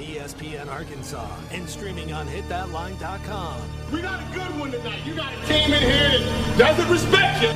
ESPN Arkansas and streaming on hitthatline.com. We got a good one tonight. You got a team in here that doesn't respect you.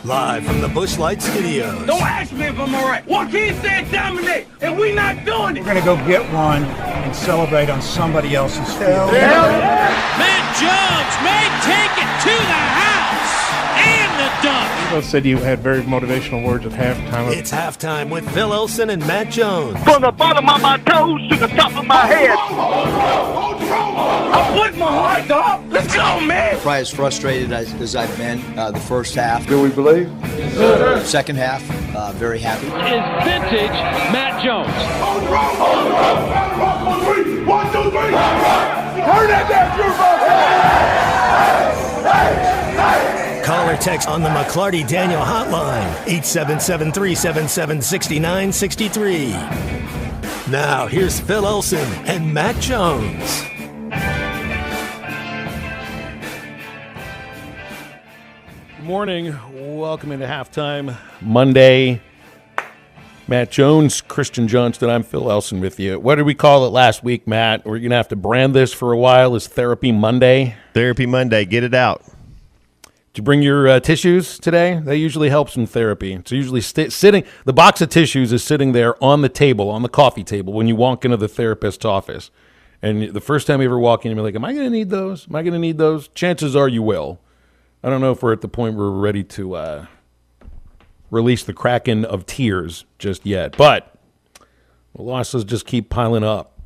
Live from the Busch Light Studios. Don't ask me if I'm all right. Joaquin said dominate, and we not doing it. We're going to go get one and celebrate on somebody else's field. Matt Jones may take it to the house and the dunk. You both said you had very motivational words at halftime. It's halftime with Phil Elson and Matt Jones. From the bottom of my toes to the top of my head. I put my heart, dog. Let's go, man. Probably as frustrated as I've been the first half. Do we believe? Second half, very happy. Is vintage Matt Jones. One, two, three. Turn that down, Call or text on the McClarty Daniel hotline, 877-377-6963. Now, here's Phil Elson and Matt Jones. Good morning. Welcome into halftime Monday. Matt Jones, Christian Johnston. I'm Phil Elson with you. What did we call it last week, Matt? We're going to have to brand this for a while as Therapy Monday. Therapy Monday. Get it out. Did you bring your tissues today? That usually helps in therapy. It's usually sitting. The box of tissues is sitting there on the table, on the coffee table, when you walk into the therapist's office. And the first time you ever walk in, you're like, am I going to need those? Am I going to need those? Chances are you will. I don't know if we're at the point where we're ready to release the kraken of tears just yet. But the losses just keep piling up.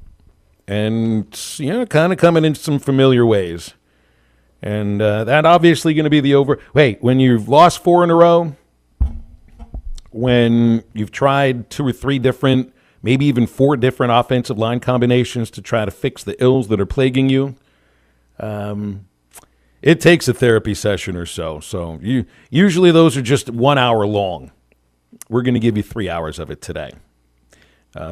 And, kind of coming in some familiar ways. And that obviously going to be the over. Wait, when you've lost 4 in a row, when you've tried 2 or 3 different, maybe even 4 different offensive line combinations to try to fix the ills that are plaguing you, it takes a therapy session or so. So usually those are just 1 hour long. We're going to give you 3 hours of it today.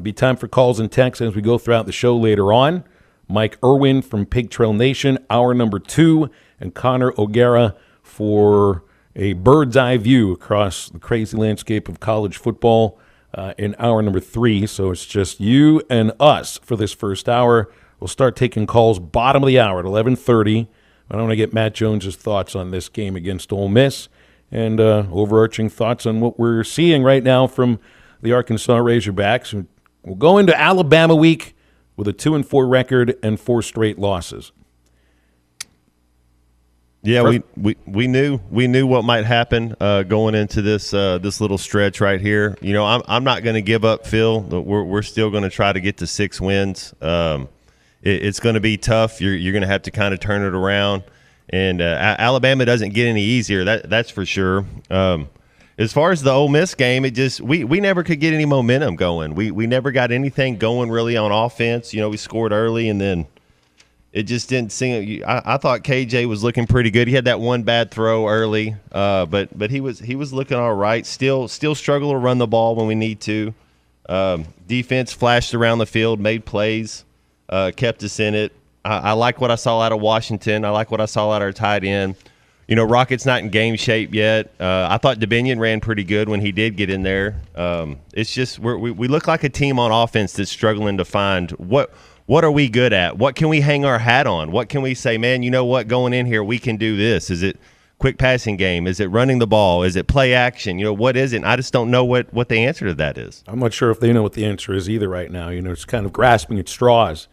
Be time for calls and texts as we go throughout the show later on. Mike Irwin from Pig Trail Nation, hour number 2, and Connor O'Gara for a bird's eye view across the crazy landscape of college football in hour number 3. So it's just you and us for this first hour. We'll start taking calls bottom of the hour at 11:30. I want to get Matt Jones' thoughts on this game against Ole Miss and overarching thoughts on what we're seeing right now from the Arkansas Razorbacks. We'll go into Alabama week with a 2-4 record and 4 straight losses. Yeah, we knew what might happen going into this little stretch right here. I'm not going to give up, Phil. We're still going to try to get to 6 wins. It's going to be tough. You're going to have to kind of turn it around, and Alabama doesn't get any easier. That's for sure. As far as the Ole Miss game, we never could get any momentum going. We never got anything going really on offense. We scored early, and then it just didn't seem. I thought KJ was looking pretty good. He had that one bad throw early, but he was looking all right. Still struggle to run the ball when we need to. Defense flashed around the field, made plays, kept us in it. I like what I saw out of Washington. I like what I saw out of our tight end. Rocket's not in game shape yet. I thought DeBinion ran pretty good when he did get in there. It's just we look like a team on offense that's struggling to find what are we good at? What can we hang our hat on? What can we say, man, you know what, going in here, we can do this. Is it quick passing game? Is it running the ball? Is it play action? What is it? And I just don't know what the answer to that is. I'm not sure if they know what the answer is either right now. It's kind of grasping at straws,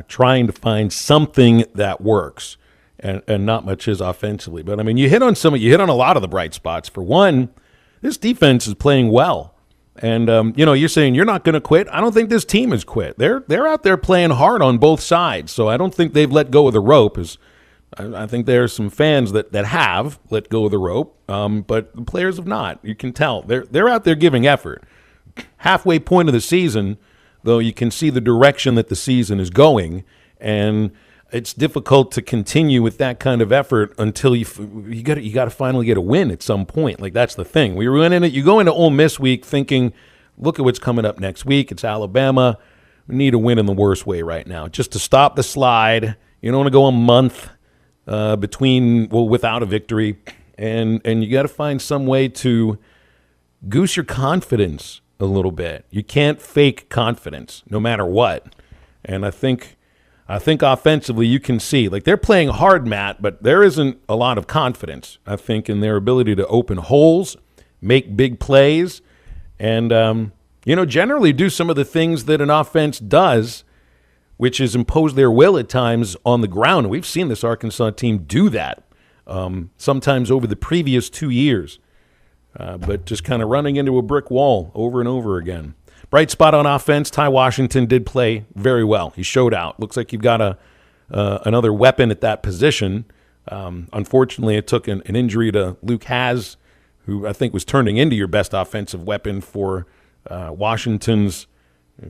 trying to find something that works. And not much is offensively. But, you hit on a lot of the bright spots. For one, this defense is playing well. And, you're saying you're not going to quit. I don't think this team has quit. They're out there playing hard on both sides. So I don't think they've let go of the rope. I think there are some fans that have let go of the rope, but the players have not. You can tell. They're out there giving effort. Halfway point of the season, though, you can see the direction that the season is going. And it's difficult to continue with that kind of effort until you got to finally get a win at some point. Like, that's the thing. We were in it. You go into Ole Miss week thinking, look at what's coming up next week. It's Alabama. We need a win in the worst way right now, just to stop the slide. You don't want to go a month without a victory, and you got to find some way to goose your confidence a little bit. You can't fake confidence no matter what. And I think offensively you can see, like, they're playing hard, Matt, but there isn't a lot of confidence, I think, in their ability to open holes, make big plays, and, generally do some of the things that an offense does, which is impose their will at times on the ground. We've seen this Arkansas team do that sometimes over the previous 2 years, but just kind of running into a brick wall over and over again. Bright spot on offense, Ty Washington did play very well. He showed out. Looks like you've got another weapon at that position. Unfortunately, it took an injury to Luke Haas, who I think was turning into your best offensive weapon for Washington's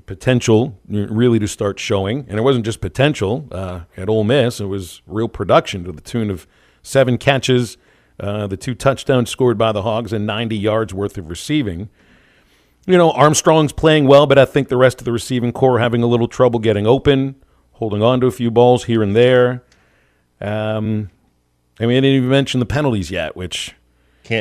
potential really to start showing. And it wasn't just potential at Ole Miss. It was real production to the tune of 7 catches, the 2 touchdowns scored by the Hogs, and 90 yards worth of receiving. Armstrong's playing well, but I think the rest of the receiving core are having a little trouble getting open, holding on to a few balls here and there. I didn't even mention the penalties yet, which